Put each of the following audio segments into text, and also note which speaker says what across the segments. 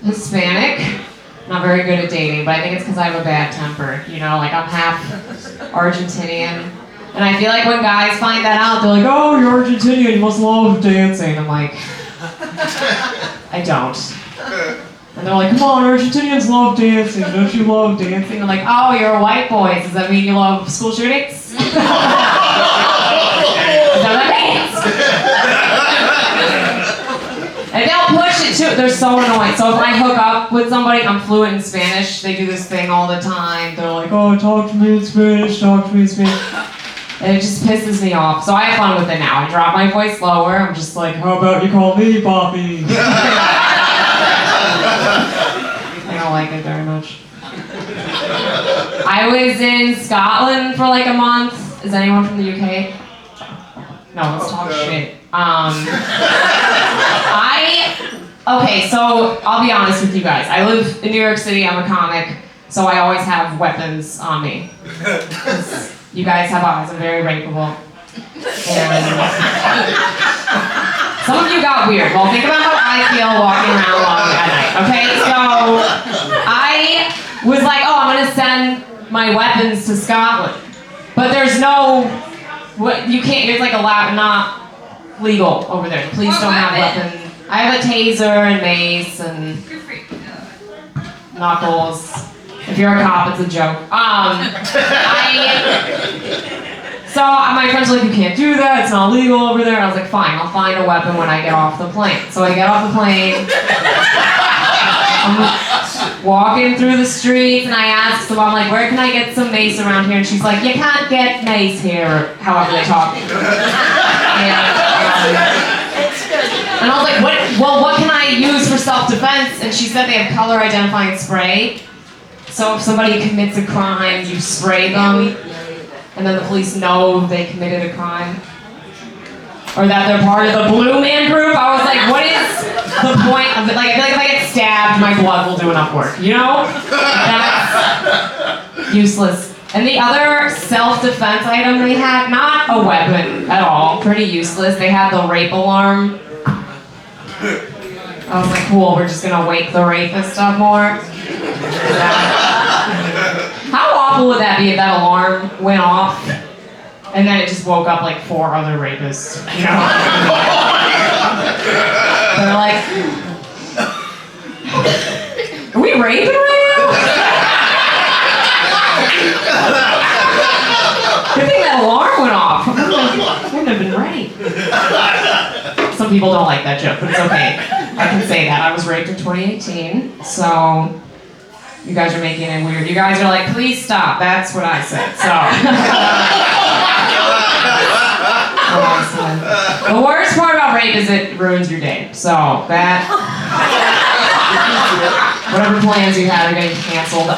Speaker 1: Hispanic. Not very good at dating, but I think it's because I have a bad temper. You know, like I'm half Argentinian. And I feel like when guys find that out, they're like, oh, you're Argentinian, you must love dancing. I'm like, I don't. And they're like, come on, Argentinians love dancing. Don't you love dancing? I'm like, oh, you're a white boy. Does that mean you love school shootings? Is that what that means? And they'll push it too. They're so annoying. So if I hook up with somebody, I'm fluent in Spanish. They do this thing all the time. They're like, oh, talk to me in Spanish, talk to me in Spanish. And it just pisses me off. So I have fun with it now. I drop my voice lower. I'm just like, how about you call me Poppy? I don't like it very much. I was in Scotland for like a month. Is anyone from the UK? No, let's talk shit. Okay, so I'll be honest with you guys. I live in New York City, I'm a comic, so I always have weapons on me. You guys have eyes, I'm very rapeable. And some of you got weird. Well, think about how I feel walking around alone at night, okay? So I was like, oh, I'm gonna send my weapons to Scotland. But there's no, you can't, it's like not legal over there. Police don't have weapons. I have a taser and mace and knuckles. If you're a cop, it's a joke. So my friends were like, you can't do that, it's not legal over there. I was like, fine, I'll find a weapon when I get off the plane. So I get off the plane, I'm walking through the streets, and I ask someone, I'm like, where can I get some mace around here? And she's like, you can't get mace here, or however they talk. And I was like, what can I use for self-defense? And she said they have color identifying spray. So if somebody commits a crime, you spray them, and then the police know they committed a crime. Or that they're part of the Blue Man Group. I was like, what is the point of it? Like, I feel like if I get stabbed, my blood will do enough work, you know? That's useless. And the other self-defense item they had, not a weapon at all, pretty useless. They had the rape alarm. I was like, cool, we're just gonna wake the rapist up more. How awful would that be if that alarm went off and then it just woke up like 4 other rapists, you know? They're like, are we raping right now? Good thing that alarm went off. I wouldn't have been ready. Some people don't like that joke, but it's okay. I can say that. I was raped in 2018, so you guys are making it weird. You guys are like, please stop. That's what I said, so. The worst part about rape is it ruins your day. So that, whatever plans you had are getting canceled.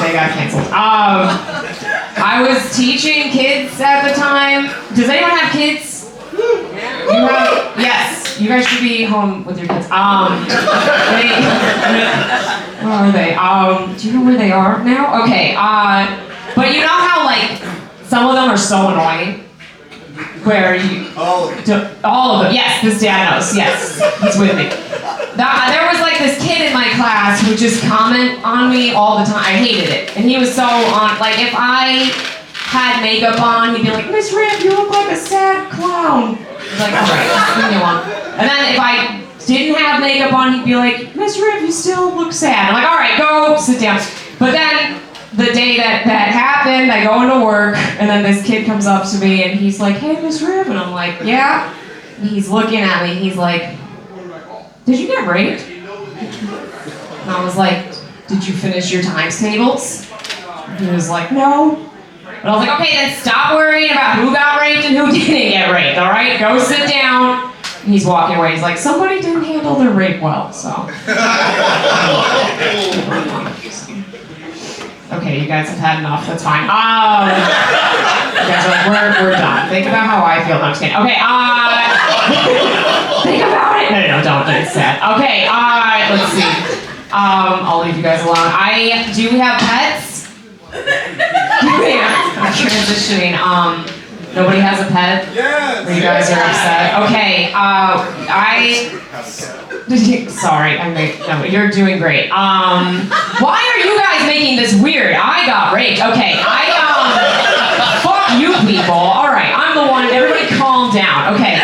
Speaker 1: They got canceled. I was teaching kids at the time. Does anyone have kids? You have, yes. You guys should be home with your kids. Where are they? Do you know where they are now? Okay. But you know how like some of them are so annoying. Where you all of them. Yes, this dad knows. Yes, he's with me. There was like this kid in my class who would just comment on me all the time. I hated it, and he was so on. Like if I had makeup on, he'd be like, Miss Rip, you look like a sad clown. He's like, all right, leave me alone. And then if I didn't have makeup on, he'd be like, Miss Rip, you still look sad. I'm like, all right, go sit down. But then the day that happened, I go into work, and then this kid comes up to me, and he's like, hey, Miss Rip, and I'm like, yeah. And he's looking at me, he's like, did you get raped? And I was like, did you finish your times tables? And he was like, no. But I was like, okay, then stop worrying about who got raped and who didn't get raped, all right? Go sit down. And he's walking away. He's like, somebody didn't handle their rape well, so. Okay, you guys have had enough. That's fine. You guys are like, we're done. Think about how I feel. No, I'm just kidding. Okay, think about it. No, don't. It's sad. Okay, let's see. I'll leave you guys alone. Do we have pets? I'm transitioning. Nobody has a pet?
Speaker 2: Yes!
Speaker 1: Or you guys are upset? Okay, sorry, no, you're doing great. Why are you guys making this weird? I got raped. Okay, fuck you people. Alright, I'm the one, everybody calm down. Okay,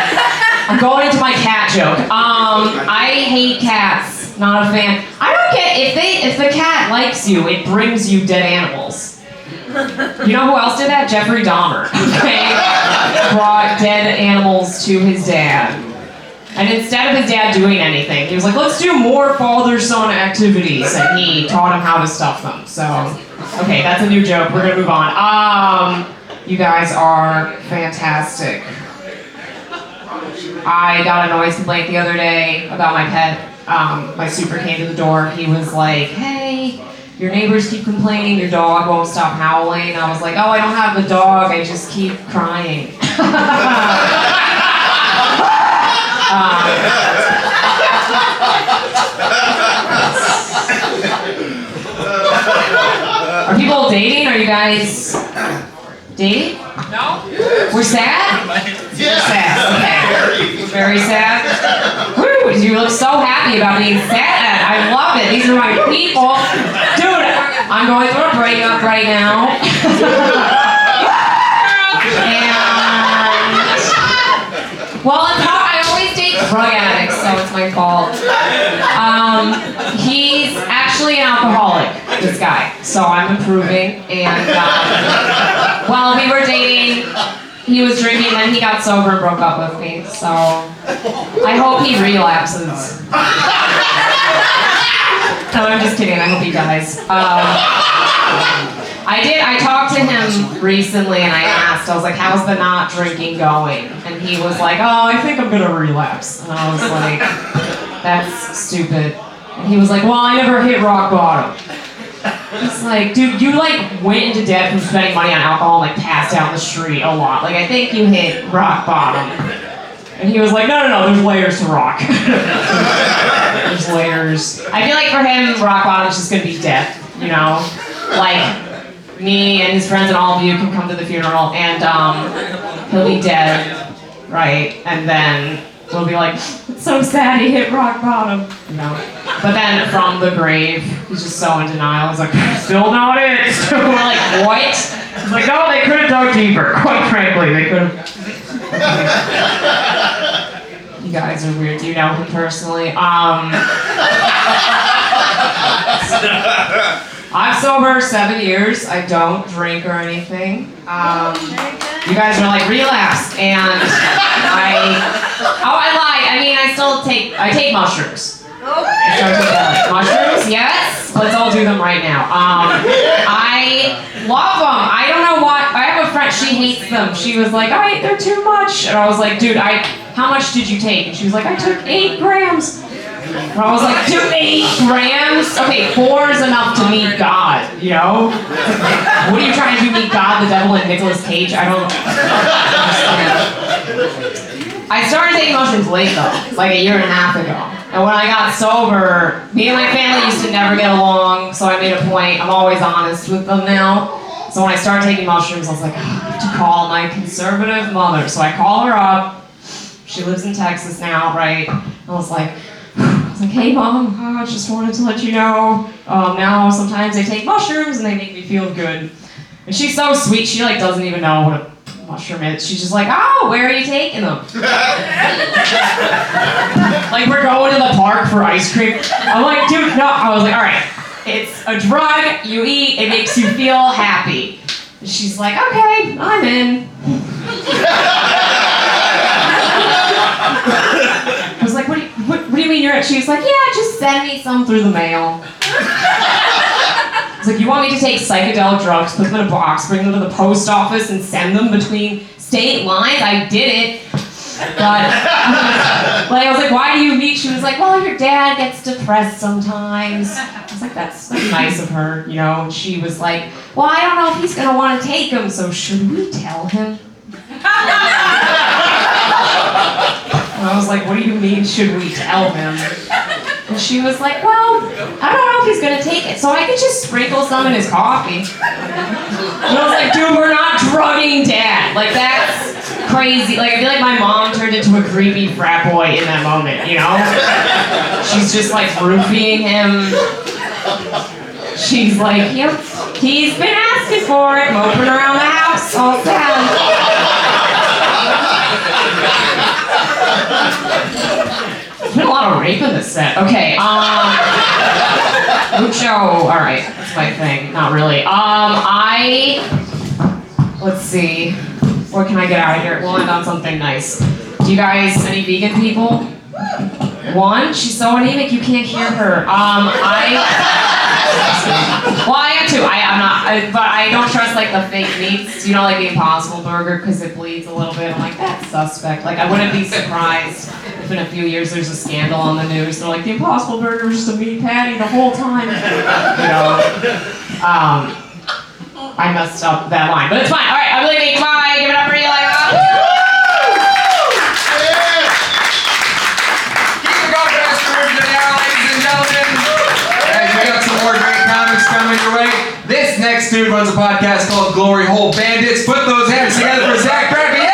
Speaker 1: I'm going into my cat joke. I hate cats, not a fan. I don't get, if the cat likes you, it brings you dead animals. You know who else did that? Jeffrey Dahmer. Okay? Brought dead animals to his dad. And instead of his dad doing anything, he was like, let's do more father-son activities. And he taught him how to stuff them. So, okay, that's a new joke. We're gonna move on. You guys are fantastic. I got a noise complaint the other day about my pet. My super came to the door. He was like, hey, your neighbors keep complaining your dog won't stop howling. I was like, oh, I don't have a dog, I just keep crying. Are people dating? Are you guys dating? No? We're sad?
Speaker 2: Yeah.
Speaker 1: We're sad, okay. Very sad. Woo, you look so happy about being sad. I love it. These are my people. Dude, I'm going through a breakup right now. Well, it's hard. I always date drug addicts, so it's my fault. He's actually an alcoholic, this guy, so I'm improving. And while we were dating, he was drinking, then he got sober and broke up with me. So I hope he relapses. No, I'm just kidding. I hope he dies. I talked to him recently and I asked, I was like, how's the not drinking going? And he was like, oh, I think I'm gonna relapse. And I was like, that's stupid. And he was like, well, I never hit rock bottom. It's like, dude, you like went into debt from spending money on alcohol and like passed out in the street a lot. Like, I think you hit rock bottom. And he was like, no, there's layers to rock. There's layers. I feel like for him, rock bottom's just gonna be death, you know? Like, me and his friends and all of you can come to the funeral and he'll be dead, right? And then we'll be like, it's so sad he hit rock bottom, you know? But then from the grave, he's just so in denial. He's like, still not it. We're like, what? He's like, no, they could have dug deeper. Quite frankly, they could have. You guys are weird. Do you know him personally? I'm sober 7 years. I don't drink or anything. You guys are like relapsed, and I lied. I mean, I take mushrooms. Mushrooms, yes. Let's all do them right now. I love them. I don't know why. I have a friend. She hates them. She was like, they're too much. And I was like, dude, how much did you take? And she was like, I took 8 grams. And I was like, 8 grams? Okay, 4 is enough to meet God, you know? What are you trying to do, meet God, the devil, and Nicolas Cage? I don't understand. I started taking mushrooms late, though, like a year and a half ago. And when I got sober, me and my family used to never get along, so I made a point. I'm always honest with them now. So when I started taking mushrooms, I was like, I have to call my conservative mother. So I call her up. She lives in Texas now, right? I was like, hey mom, I just wanted to let you know, now sometimes I take mushrooms and they make me feel good. And she's so sweet, she like doesn't even know what a mushroom is. She's just like, oh, where are you taking them? Like we're going to the park for ice cream. I'm like, dude, no. I was like, all right, it's a drug you eat, it makes you feel happy. And she's like, okay, I'm in. I was like, what do you mean you're at? She was like, yeah, just send me some through the mail. I was like, you want me to take psychedelic drugs, put them in a box, bring them to the post office, and send them between state lines? I did it. But, like, I was like, why do you meet? She was like, well, your dad gets depressed sometimes. I was like, that's nice of her, you know? And she was like, well, I don't know if he's going to want to take them, so should we tell him? And I was like, what do you mean, should we tell him? And she was like, well, I don't know if he's gonna take it, so I could just sprinkle some in his coffee. And I was like, dude, we're not drugging Dad. Like, that's crazy. Like, I feel like my mom turned into a creepy frat boy in that moment, you know? She's just like roofing him. She's like, yep, he's been asking for it, moping around the house all sad. There's been a lot of rape in this set. Okay, Mucho, alright, that's my thing. Not really. Let's see. Where can I get out of here? We'll end on something nice. Do you guys, any vegan people? One? She's so anemic you can't hear her. Well, I am too. I'm not, but I don't trust like the fake meats. You know, like the Impossible Burger because it bleeds a little bit. I'm like, that's suspect. Like, I wouldn't be surprised if in a few years there's a scandal on the news. They're like, the Impossible Burger was just a meat patty the whole time. You know, I messed up that line, but it's fine. All right, I'm leaving. Bye. Give it up for Eli.
Speaker 2: Coming your way. This next dude runs a podcast called Glory Hole Bandits. Put those hands together for Zach